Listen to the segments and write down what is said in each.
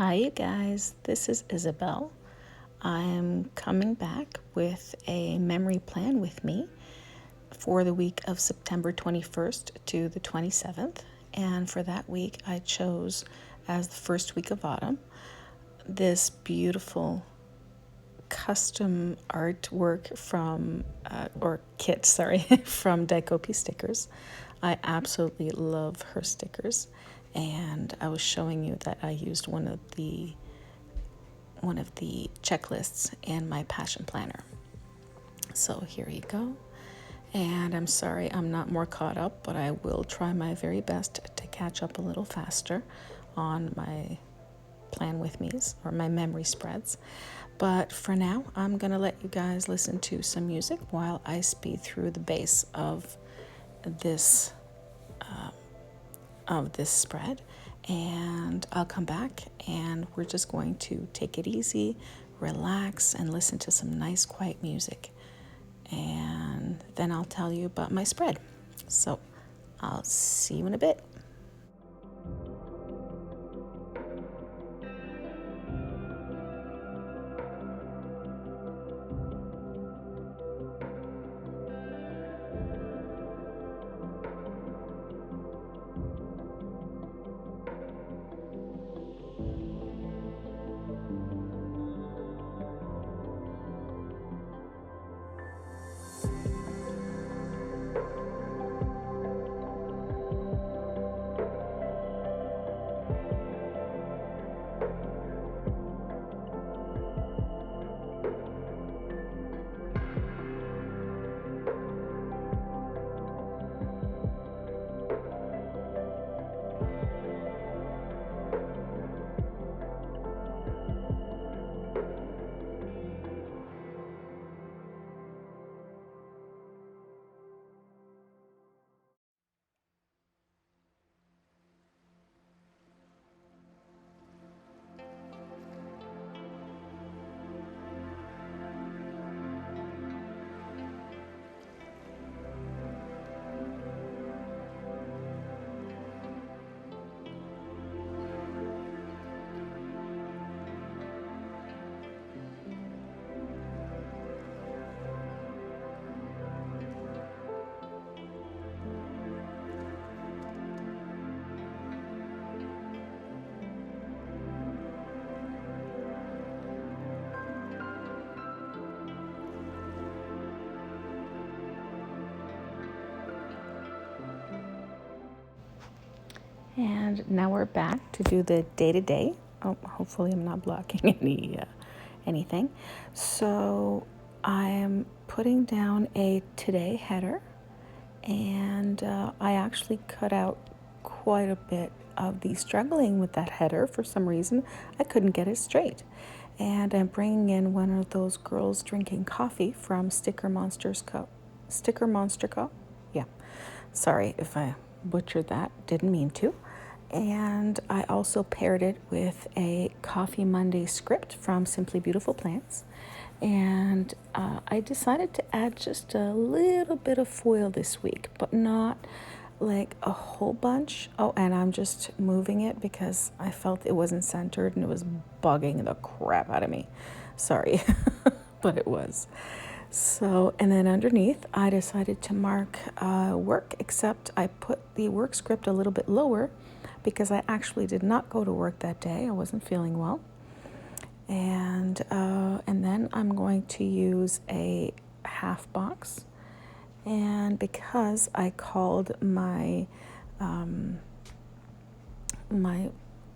Hi, you guys. This is Isabel. I'm coming back with a memory plan with me for the week of September 21st to the 27th. And for that week, I chose as the first week of autumn this beautiful custom artwork from, or kit, sorry, from Dicopestickers. I absolutely love her stickers. And I was showing you that I used one of the checklists in my passion planner. So here you go. And I'm sorry I'm not more caught up, but I will try my very best to catch up a little faster on my plan with me's or my memory spreads. But for now, I'm going to let you guys listen to some music while I speed through the base of this spread, and I'll come back and we're just going to take it easy, relax, and listen to some nice quiet music, and then I'll tell you about my spread. So I'll see you in a bit. And now we're back to do the day-to-day. Oh, hopefully I'm not blocking anything. So I'm putting down a today header, and I actually cut out quite a bit of the struggling with that header. For some reason, I couldn't get it straight. And I'm bringing in one of those girls drinking coffee from Sticker Monster Co. Yeah. Sorry if I butchered that, didn't mean to. And I also paired it with a Coffee Monday script from Simply Beautiful Plants. And I decided to add just a little bit of foil this week, but not like a whole bunch. Oh, and I'm just moving it because I felt it wasn't centered and it was bugging the crap out of me. Sorry, but it was. So, and then underneath, I decided to mark work, except I put the work script a little bit lower because I actually did not go to work that day. I wasn't feeling well. And then I'm going to use a half box. And because I called my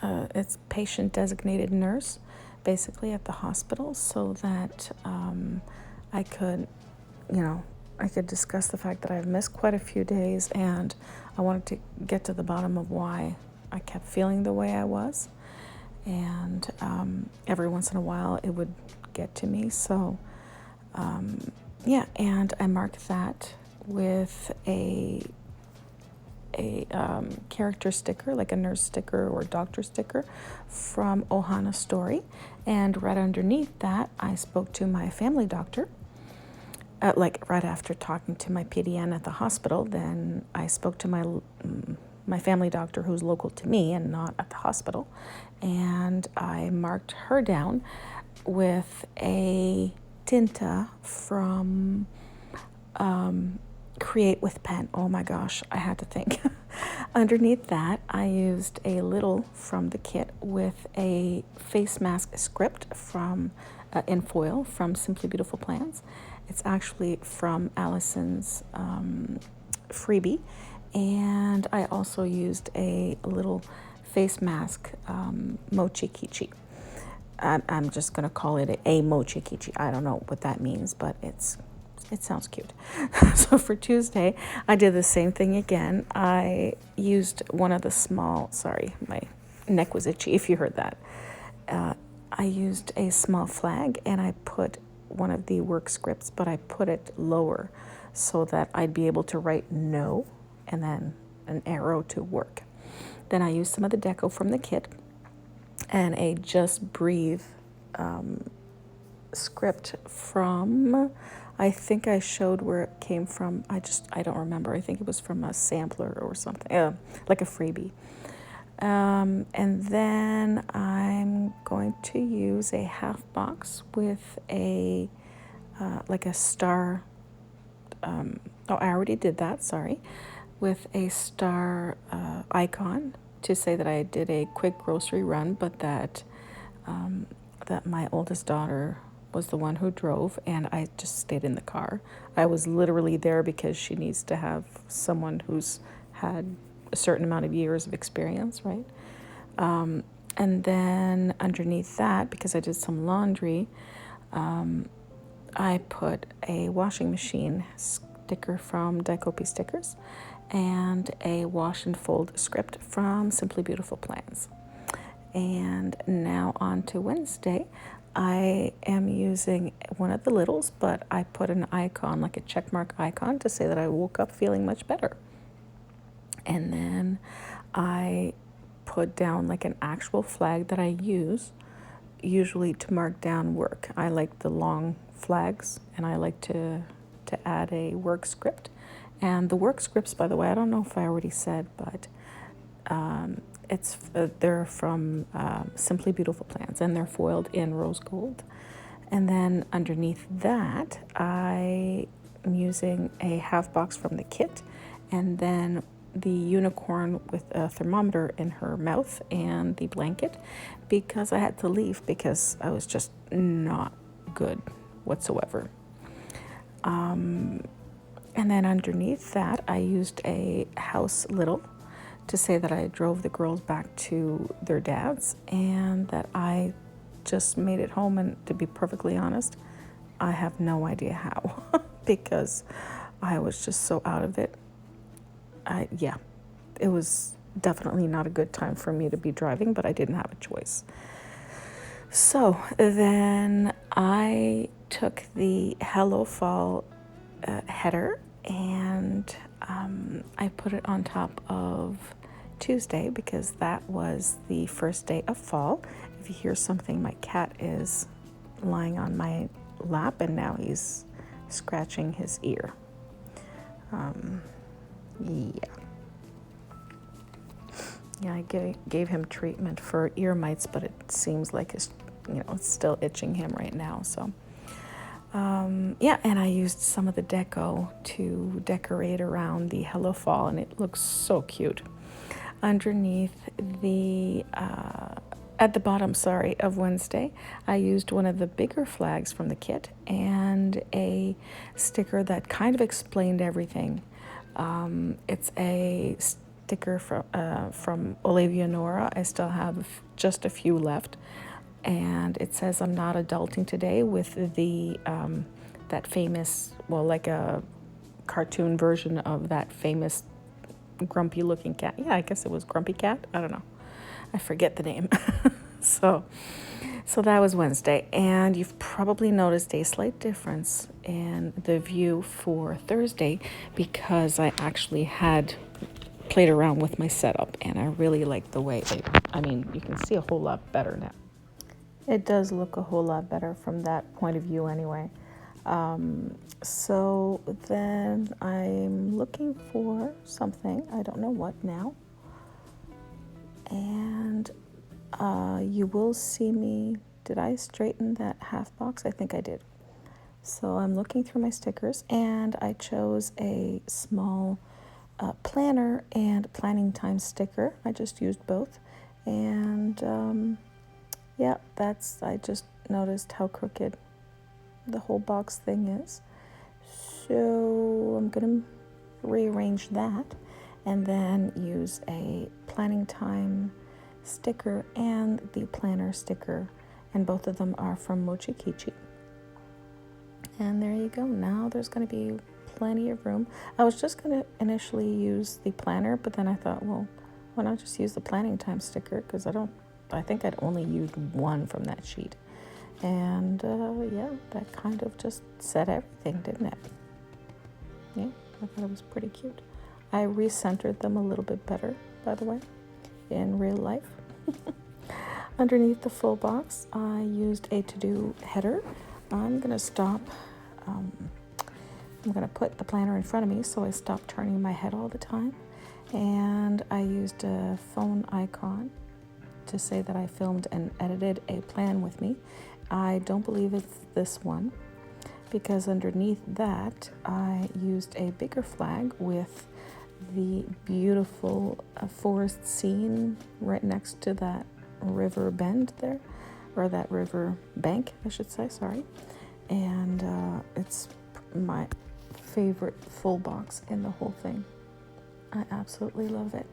it's patient designated nurse basically at the hospital, so that I could, I could discuss the fact that I've missed quite a few days, and I wanted to get to the bottom of why I kept feeling the way I was. And every once in a while it would get to me. So yeah, and I marked that with a character sticker, like a nurse sticker or doctor sticker from Ohana Story. And right underneath that, I spoke to my family doctor. Like right after talking to my PDN at the hospital, then I spoke to my my family doctor who's local to me and not at the hospital. And I marked her down with a tinta from Create with Pen. Oh my gosh, I had to think. Underneath that, I used a little from the kit with a face mask script from in foil from Simply Beautiful Plans. It's actually from Allison's freebie. And I also used a little face mask, Mochi Kichi. I'm just going to call it a Mochi Kichi. I don't know what that means, but it sounds cute. So for Tuesday, I did the same thing again. I used one of the small, sorry, my neck was itchy if you heard that. I used a small flag and I put one of the work scripts, but I put it lower so that I'd be able to write no and then an arrow to work. Then I used some of the deco from the kit and a Just Breathe script from, I think I showed where it came from. I don't remember. I think it was from a sampler or something, like a freebie. And then I'm going to use a half box with a, like a star, oh, I already did that, sorry, with a star icon to say that I did a quick grocery run, but that that my oldest daughter was the one who drove and I just stayed in the car. I was literally there because she needs to have someone who's had a certain amount of years of experience, right? And then underneath that, because I did some laundry, I put a washing machine sticker from Dicopestickers and a wash and fold script from Simply Beautiful Plans. And now on to Wednesday, I am using one of the littles, but I put an icon, like a checkmark icon, to say that I woke up feeling much better. And then I put down like an actual flag that I use usually to mark down work. I like the long flags and I like to add a work script. And the work scripts, by the way, I don't know if I already said, but they're from Simply Beautiful Plans and they're foiled in rose gold. And then underneath that, I am using a half box from the kit and then the unicorn with a thermometer in her mouth and the blanket because I had to leave because I was just not good whatsoever. And then underneath that, I used a house little to say that I drove the girls back to their dad's and that I just made it home. And to be perfectly honest, I have no idea how because I was just so out of it. It was definitely not a good time for me to be driving, but I didn't have a choice. So then I took the Hello Fall header and I put it on top of Tuesday because that was the first day of fall. If you hear something, my cat is lying on my lap and now he's scratching his ear. Yeah, I gave him treatment for ear mites, but it seems like it's still itching him right now. So, and I used some of the deco to decorate around the Hello Fall, and it looks so cute. Underneath the, at the bottom, of Wednesday, I used one of the bigger flags from the kit and a sticker that kind of explained everything. It's a sticker from Olivia Nora. I still have just a few left. And it says, I'm not adulting today with the, that famous, like a cartoon version of that famous grumpy looking cat. Yeah, I guess it was Grumpy Cat. I don't know. I forget the name. So that was Wednesday. And you've probably noticed a slight difference in the view for Thursday because I actually had played around with my setup and I really like the way you can see a whole lot better now. It does look a whole lot better from that point of view anyway. So then I'm looking for something. I don't know what now. And you will see me, did I straighten that half box? I think I did. So I'm looking through my stickers, and I chose a small planner and planning time sticker. I just used both. And yeah, I just noticed how crooked the whole box thing is. So I'm going to rearrange that and then use a planning time sticker and the planner sticker. And both of them are from Mochi Kichi. And there you go. Now there's going to be plenty of room. I was just going to initially use the planner, but then I thought, well, why not just use the planning time sticker? Because I think I'd only used one from that sheet. And yeah, that kind of just said everything, didn't it? Yeah, I thought it was pretty cute. I recentered them a little bit better, by the way, in real life. Underneath the full box, I used a to-do header. I'm going to stop. I'm going to put the planner in front of me so I stop turning my head all the time. And I used a phone icon to say that I filmed and edited a plan with me. I don't believe it's this one, because underneath that I used a bigger flag with the beautiful forest scene right next to that river bend there, or that river bank, I should say, sorry. And it's my favorite full box in the whole thing. I absolutely love it.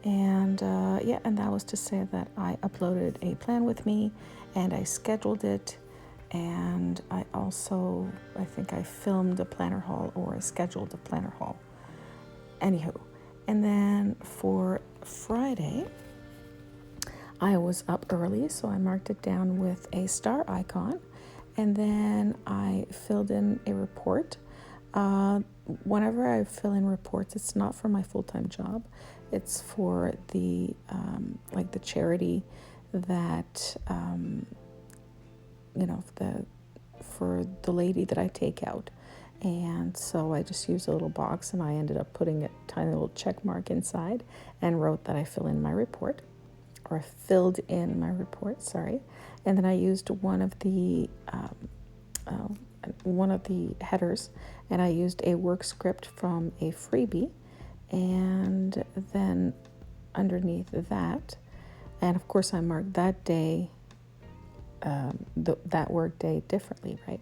And yeah, and that was to say that I uploaded a plan with me and I scheduled it. And I think I filmed a planner haul, or I scheduled a planner haul. Anywho, and then for Friday, I was up early, so I marked it down with a star icon. And then I filled in a report. Whenever I fill in reports, it's not for my full-time job. It's for the like the charity that for the lady that I take out. And so I just used a little box, and I ended up putting a tiny little check mark inside and wrote that I filled in my report. Sorry. And then I used one of the headers, and I used a work script from a freebie. And then underneath that, and of course I marked that day, that work day differently, right?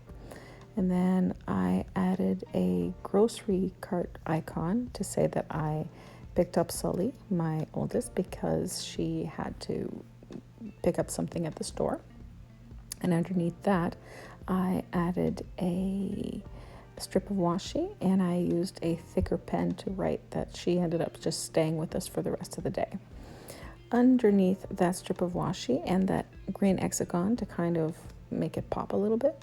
And then I added a grocery cart icon to say that I picked up Sully, my oldest, because she had to pick up something at the store. And underneath that, I added a strip of washi, and I used a thicker pen to write that she ended up just staying with us for the rest of the day. Underneath that strip of washi and that green hexagon to kind of make it pop a little bit,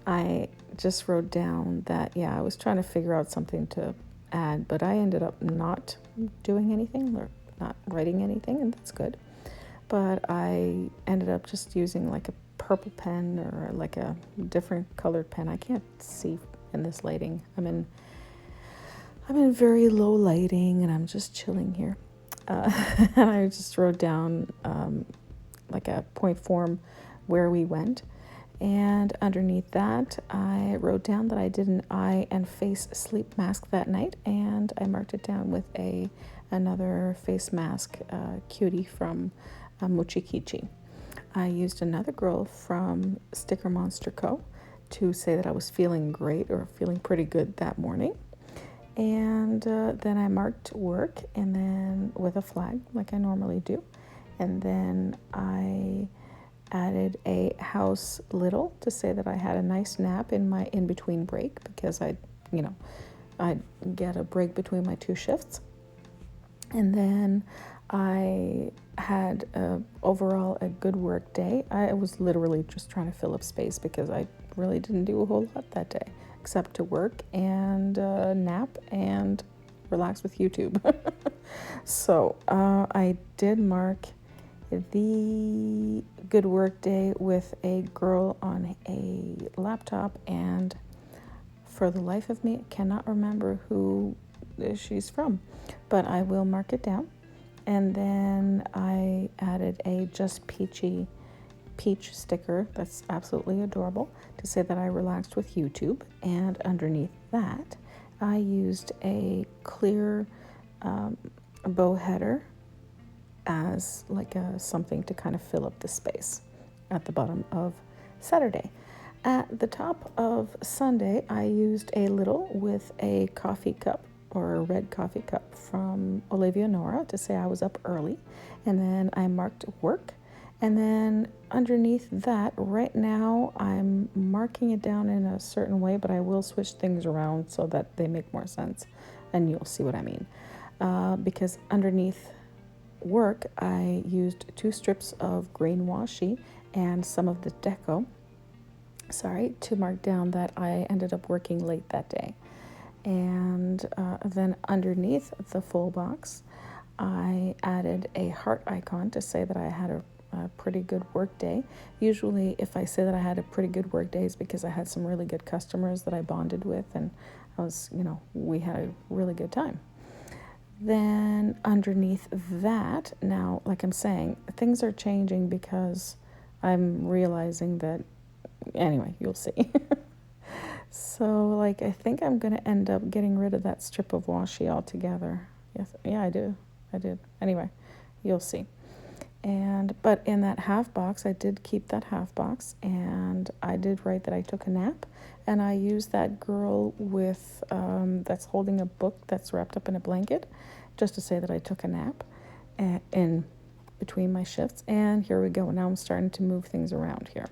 I just wrote down that, I was trying to figure out something to add, but I ended up not doing anything or not writing anything, and that's good. But I ended up just using like a purple pen or like a different colored pen. I can't see in this lighting. I'm in very low lighting, and I'm just chilling here. And I just wrote down like a point form where we went. And underneath that, I wrote down that I did an eye and face sleep mask that night, and I marked it down with another face mask cutie from Mochi Kichi. I used another girl from Sticker Monster Co. to say that I was feeling great or feeling pretty good that morning. And then I marked work, and then with a flag like I normally do. And then I added a house little to say that I had a nice nap in my in-between break, because I'd get a break between my two shifts. And then I had overall a good work day. I was literally just trying to fill up space because I really didn't do a whole lot that day, except to work and nap and relax with YouTube. So I did mark the good work day with a girl on a laptop, and for the life of me, I cannot remember who she's from, but I will mark it down. And then I added a Just Peachy peach sticker that's absolutely adorable to say that I relaxed with YouTube. And underneath that, I used a clear bow header as like something to kind of fill up the space at the bottom of Saturday. At the top of Sunday, I used a little with a coffee cup or a red coffee cup from Olivia Nora to say I was up early. And then I marked work. And then underneath that, right now, I'm marking it down in a certain way, but I will switch things around so that they make more sense. And you'll see what I mean. Because underneath work, I used 2 strips of green washi and some of the deco, to mark down that I ended up working late that day. And then underneath the full box, I added a heart icon to say that I had a pretty good work day. Usually if I say that I had a pretty good work day, it's because I had some really good customers that I bonded with, and I was, we had a really good time. Then underneath that, now, like I'm saying, things are changing because I'm realizing that, anyway, you'll see. So, I think I'm going to end up getting rid of that strip of washi altogether. Yes, yeah, I did. Anyway, you'll see. But in that half box, I did keep that half box, and I did write that I took a nap, and I used that girl with that's holding a book that's wrapped up in a blanket, just to say that I took a nap in between my shifts. And here we go. Now I'm starting to move things around here.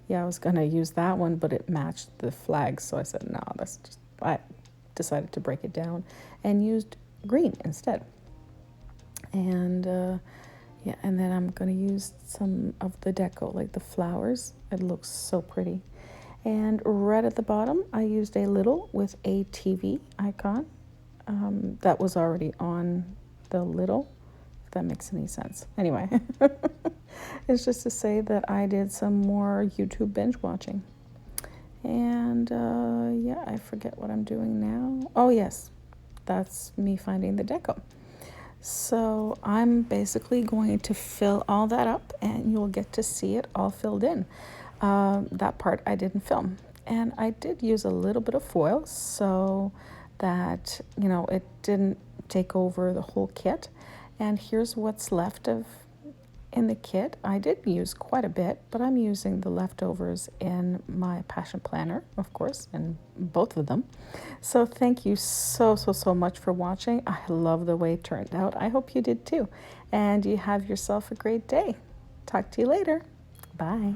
Yeah, I was gonna use that one, but it matched the flags, so I said no. I decided to break it down and used green instead. And yeah, and then I'm going to use some of the deco, like the flowers. It looks so pretty. And right at the bottom, I used a little with a TV icon that was already on the little, if that makes any sense. Anyway, it's just to say that I did some more YouTube binge watching. And yeah, I forget what I'm doing now. Oh, yes, that's me finding the deco. So I'm basically going to fill all that up, and you'll get to see it all filled in. That part I didn't film. And I did use a little bit of foil so that, it didn't take over the whole kit. And here's what's left of in the kit. I did use quite a bit, but I'm using the leftovers in my passion planner, of course, in both of them. So thank you so much for watching. I love the way it turned out. I hope you did too. And you have yourself a great day. Talk to you later. Bye.